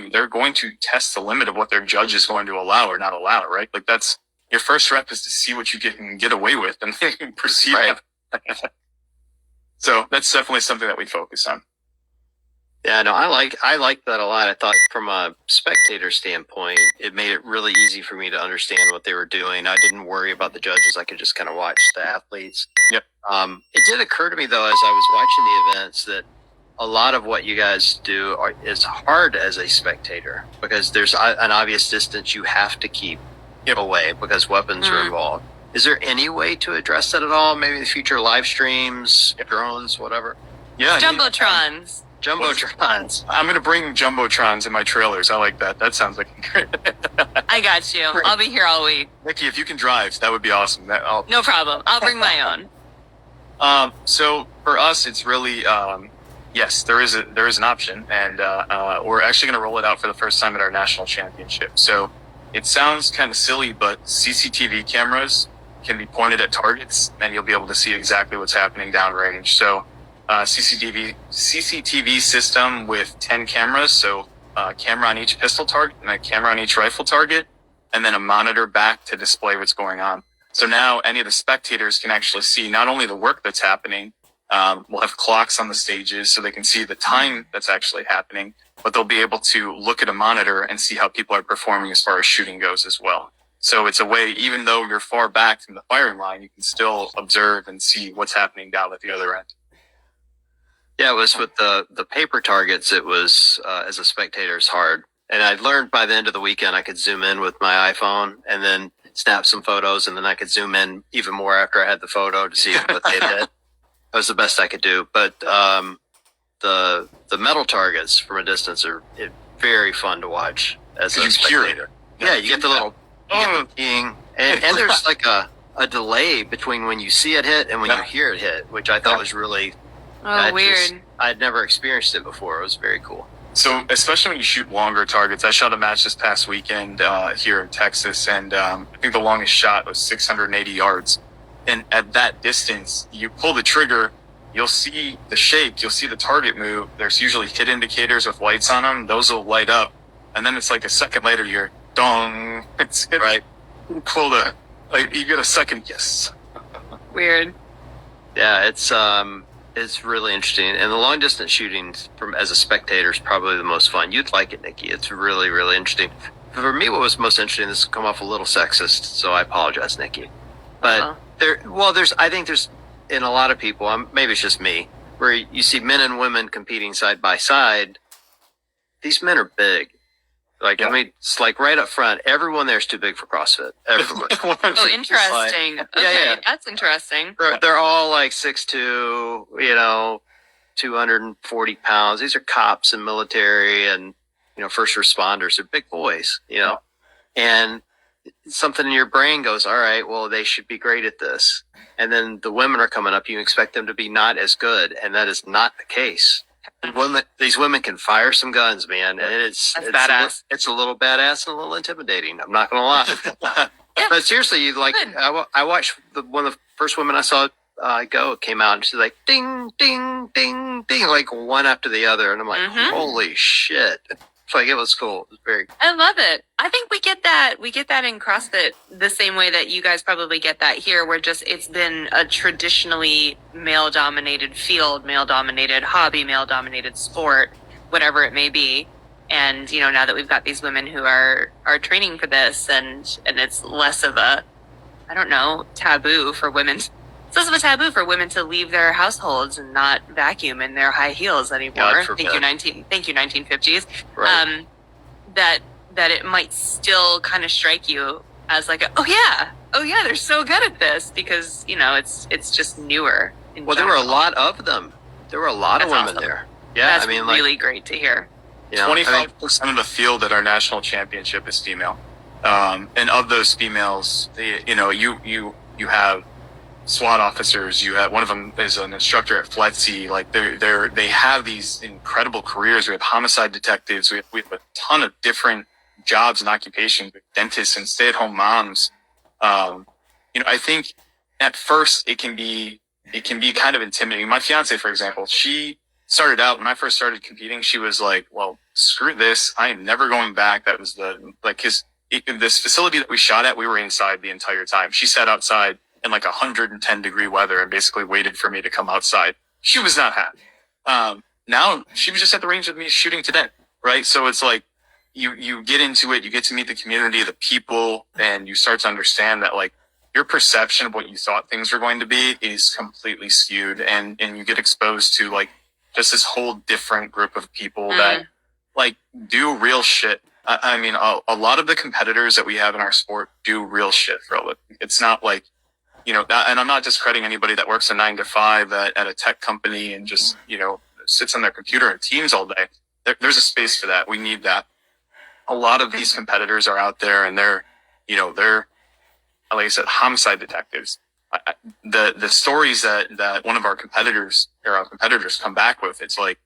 you, they're going to test the limit of what their judge is going to allow or not allow, right? Like that's your first rep is to see what you can get away with and then proceed. Right. So that's definitely something that we focus on. Yeah, no, I like that a lot. I thought from a spectator standpoint, it made it really easy for me to understand what they were doing. I didn't worry about the judges. I could just kind of watch the athletes. Yep. It did occur to me though, as I was watching the events, that a lot of what you guys do is hard as a spectator because there's an obvious distance you have to keep away because weapons are involved. Is there any way to address that at all? Maybe the future live streams, drones, whatever? Yeah. Jumbotrons. Jumbotrons. I'm going to bring Jumbotrons in my trailers. I like that. That sounds like great. I got you. I'll be here all week. Nikki, if you can drive, that would be awesome. No problem. I'll bring my own. So for us, it's really, yes, there is an option, and we're actually going to roll it out for the first time at our national championship. So it sounds kind of silly, but CCTV cameras can be pointed at targets, and you'll be able to see exactly what's happening downrange. So CCTV system with 10 cameras, so a camera on each pistol target and a camera on each rifle target, and then a monitor back to display what's going on. So now any of the spectators can actually see not only the work that's happening, we'll have clocks on the stages so they can see the time that's actually happening, but they'll be able to look at a monitor and see how people are performing as far as shooting goes as well. So it's a way, even though you're far back from the firing line, you can still observe and see what's happening down at the other end. Yeah, it was with the paper targets, it was, as a spectator, it's hard. And I learned by the end of the weekend I could zoom in with my iPhone and then snap some photos, and then I could zoom in even more after I had the photo to see what they did. That was the best I could do. But the metal targets from a distance are very fun to watch as a spectator. Yeah, you get the little ping, and there's like a delay between when you see it hit and when you hear it hit, which I thought was really weird. I'd never experienced it before. It was very cool. So especially when you shoot longer targets, I shot a match this past weekend here in Texas, and I think the longest shot was 680 yards. And at that distance, you pull the trigger, you'll see the shake, you'll see the target move. There's usually hit indicators with lights on them. Those will light up. And then it's like a second later, you're dong. It's right. Pull the, like, you get a second, yes. Weird. Yeah, it's really interesting. And the long distance shooting from as a spectator is probably the most fun. You'd like it, Nikki. It's really, really interesting. For me, what was most interesting, this will come off a little sexist, so I apologize, Nikki. But I think there's, in a lot of people, maybe it's just me, where you see men and women competing side by side. These men are big. Like, I mean, it's like right up front, everyone there's too big for CrossFit. Everyone. Oh, interesting. Okay, that's interesting. They're all like 6'2", 240 pounds. These are cops and military and, first responders. They're big boys, and something in your brain goes, all right, well, they should be great at this. And then the women are coming up. You expect them to be not as good. And that is not the case. These women can fire some guns, man. And it's badass. It's a little badass and a little intimidating. I'm not going to lie. But seriously, I watched one of the first women I saw go came out, and she's like, ding, ding, ding, ding, like one after the other. And I'm like, holy shit. It's like, it was cool. It was very cool. I love it. I think we get that. We get that in CrossFit the same way that you guys probably get that here, where it's been a traditionally male-dominated field, male-dominated hobby, male-dominated sport, whatever it may be. And, now that we've got these women who are training for this, and it's less of a, taboo for women. It's less of a taboo for women to leave their households and not vacuum in their high heels anymore. Thank you, 1950s. Right. That it might still kind of strike you as like, oh yeah, they're so good at this, because it's just newer. Well, there were a lot of them. There were a lot of women there. Yeah, that's really great to hear. 25% of the field at our national championship is female, and of those females, you have SWAT officers. You have one of them is an instructor at FLETC. Like they have these incredible careers. We have homicide detectives. We have a ton of different jobs and occupations, dentists and stay-at-home moms. I think at first it can be kind of intimidating. My fiance, for example, she started out when I first started competing, she was like, well, screw this. I am never going back. That was this facility that we shot at, we were inside the entire time. She sat outside in like 110-degree weather and basically waited for me to come outside. She was not happy. Now she was just at the range with me shooting today, right? So it's like you get into it, you get to meet the community, the people, and you start to understand that like your perception of what you thought things were going to be is completely skewed, and you get exposed to like just this whole different group of people that like do real shit. I mean, a lot of the competitors that we have in our sport do real shit for a living. It's not like, and I'm not discrediting anybody that works a 9 to 5 at a tech company and just, sits on their computer and teams all day. There's a space for that. We need that. A lot of these competitors are out there and they're, like I said, homicide detectives. The stories that one of our competitors come back with, it's like,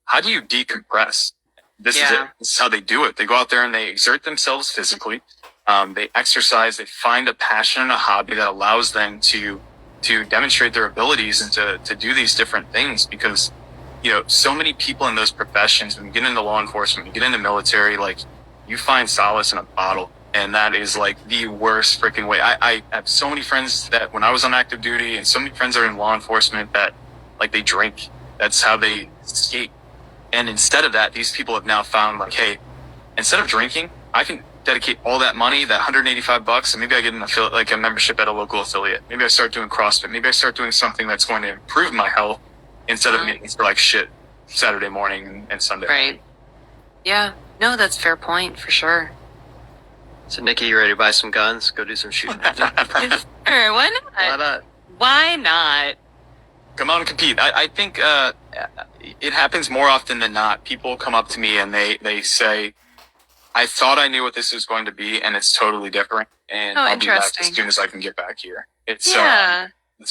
how do you decompress? This is it. This is how they do it. They go out there and they exert themselves physically. They exercise. They find a passion and a hobby that allows them to demonstrate their abilities and to do these different things. Because so many people in those professions, when you get into law enforcement, you get into military, like you find solace in a bottle, and that is like the worst freaking way. I have so many friends that when I was on active duty, and so many friends are in law enforcement that like they drink. That's how they escape. And instead of that, these people have now found like, hey, instead of drinking, I can dedicate all that money, that $185, and maybe I get a membership at a local affiliate. Maybe I start doing CrossFit. Maybe I start doing something that's going to improve my health instead of meetings for like shit Saturday morning and Sunday. Right. Yeah. No, that's a fair point for sure. So, Nikki, you ready to buy some guns? Go do some shooting. Sure, why not? Why not? Why not? Come out and compete. I think it happens more often than not. People come up to me and they say, I thought I knew what this was going to be, and it's totally different. And I'll be back as soon as I can get back here. It's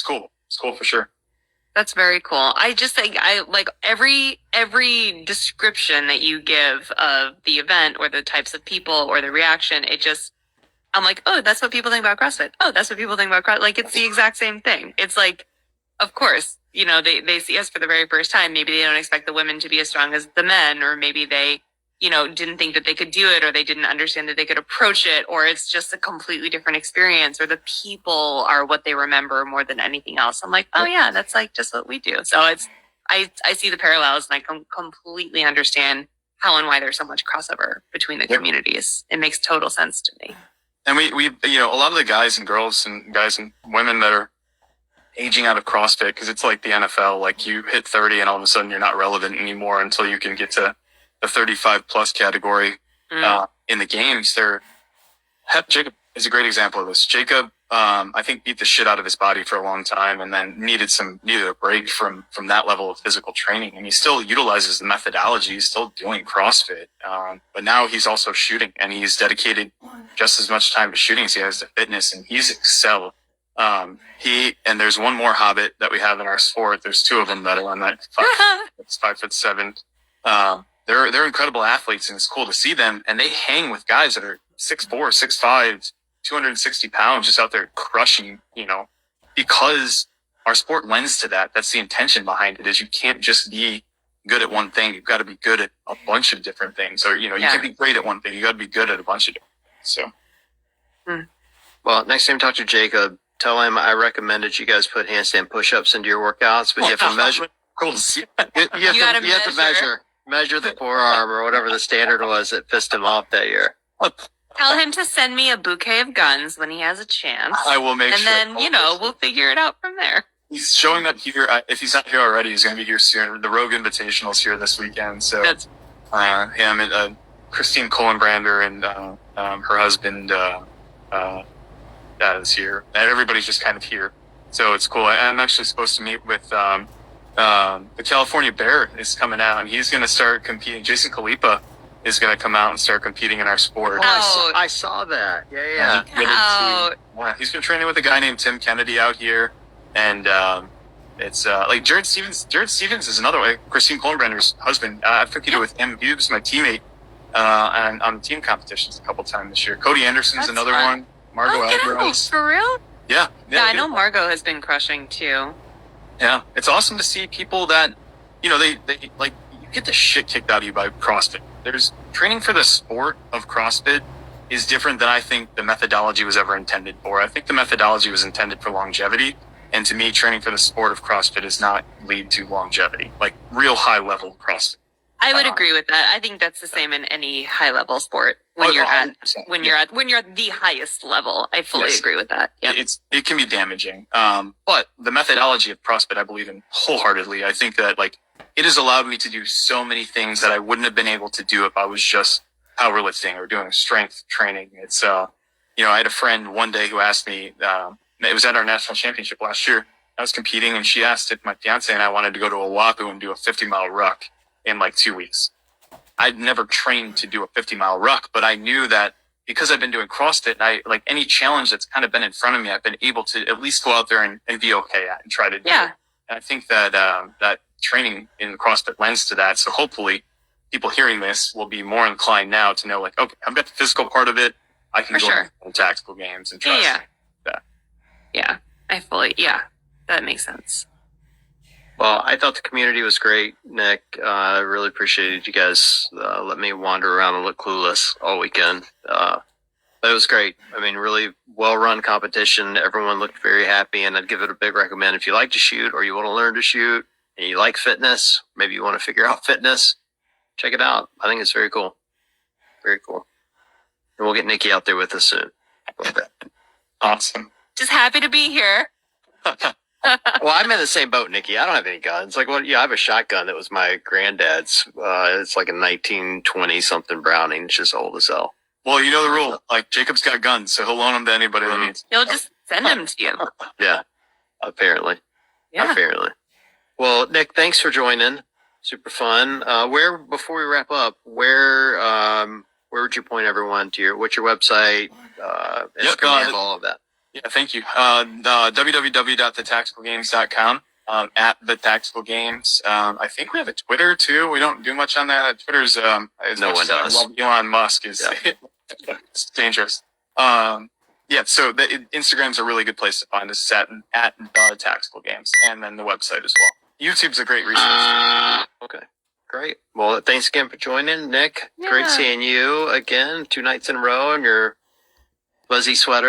cool. It's cool for sure. That's very cool. I just think I like every description that you give of the event or the types of people or the reaction. I'm like, oh, that's what people think about CrossFit. Oh, that's what people think about CrossFit. Like, it's the exact same thing. It's like, of course, they see us for the very first time. Maybe they don't expect the women to be as strong as the men, or maybe they, didn't think that they could do it, or they didn't understand that they could approach it, or it's just a completely different experience, or the people are what they remember more than anything else. I'm like, oh yeah, that's like just what we do. So I see the parallels, and I completely understand how and why there's so much crossover between the communities. It makes total sense to me. And we a lot of the guys and girls and guys and women that are aging out of CrossFit, because it's like the NFL, like you hit 30 and all of a sudden you're not relevant anymore until you can get to the 35 plus category in the games. Jacob is a great example of this. Jacob, I think, beat the shit out of his body for a long time, and then needed a break from that level of physical training. And he still utilizes the methodology. He's still doing CrossFit, but now he's also shooting, and he's dedicated just as much time to shooting as he has to fitness, and he's excelled. And there's one more hobbit that we have in our sport. There's two of them that are on that 5'7". They're incredible athletes, and it's cool to see them. And they hang with guys that are 6'4", 6'5", 260 pounds, just out there crushing, because our sport lends to that. That's the intention behind it, is you can't just be good at one thing. You've got to be good at a bunch of different things. Or, you can be great at one thing. You got to be good at a bunch of different things. So. Well, next time you talk to Jacob, tell him I recommended you guys put handstand push-ups into your workouts, but you have to measure. Cool to see. You have to measure the forearm or whatever the standard was that pissed him off that year. Tell him to send me a bouquet of guns when he has a chance. I will make sure. And then, we'll figure it out from there. He's showing up here. If he's not here already, he's going to be here soon. The Rogue Invitational's here this weekend. So him and Christine Kohlenbrander and her husband is here. And everybody's just kind of here. So it's cool. I'm actually supposed to meet with the California Bear is coming out, and he's going to start competing. Jason Kalipa is going to come out and start competing in our sport. Oh, I saw that. Yeah. He's been training with a guy named Tim Kennedy out here, and it's like Jared Stevens. Jared Stevens is another way. Christine Kohlenbrander's husband. I've competed with him. He was my teammate on team competitions a couple times this year. Cody Anderson's another one. Margot Alvarez. For real? Yeah, I know Margot has been crushing too. Yeah, it's awesome to see people that they like, you get the shit kicked out of you by CrossFit. There's training for the sport of CrossFit is different than I think the methodology was ever intended for. I think the methodology was intended for longevity. And to me, training for the sport of CrossFit does not lead to longevity, like real high level CrossFit. I would agree with that. I think that's the same in any high level sport when you're at the highest level. I fully agree with that. Yeah. It can be damaging. But the methodology of CrossFit, I believe in wholeheartedly. I think that like it has allowed me to do so many things that I wouldn't have been able to do if I was just powerlifting or doing strength training. It's I had a friend one day who asked me, it was at our national championship last year. I was competing and she asked if my fiance and I wanted to go to Oahu and do a 50-mile ruck in like 2 weeks. I'd never trained to do a 50-mile ruck, but I knew that because I've been doing CrossFit, I like any challenge that's kind of been in front of me, I've been able to at least go out there and be okay at and try to do it. And I think that that training in CrossFit lends to that. So hopefully people hearing this will be more inclined now to know like, okay, I've got the physical part of it. I can go to tactical games and try that. Yeah, that makes sense. Well, I thought the community was great, Nick. I really appreciated you guys let me wander around and look clueless all weekend. But it was great. I mean, really well-run competition. Everyone looked very happy, and I'd give it a big recommend. If you like to shoot or you want to learn to shoot and you like fitness, maybe you want to figure out fitness, check it out. I think it's very cool. Very cool. And we'll get Nikki out there with us soon. Awesome. Just happy to be here. Well, I'm in the same boat, Nikki. I don't have any guns. Like, well, yeah, I have a shotgun that was my granddad's. It's like a 1920 something Browning. It's just old as hell. Well, you know the rule. Like, Jacob's got guns, so he'll loan them to anybody that needs. He'll just send them to you. Yeah, apparently. Yeah. Apparently. Well, Nick, thanks for joining. Super fun. Before we wrap up, where would you point everyone to what's your website? Instagram handle, all of that. Yeah, thank you. www.thetacticalgames.com, at the Tactical Games. I think we have a Twitter too. We don't do much on that. Twitter's, no one does. I love Elon Musk it's dangerous. So Instagram's a really good place to find us at the Tactical Games, and then the website as well. YouTube's a great resource. Okay. Great. Well, thanks again for joining, Nick. Yeah. Great seeing you again 2 nights in a row in your fuzzy sweater.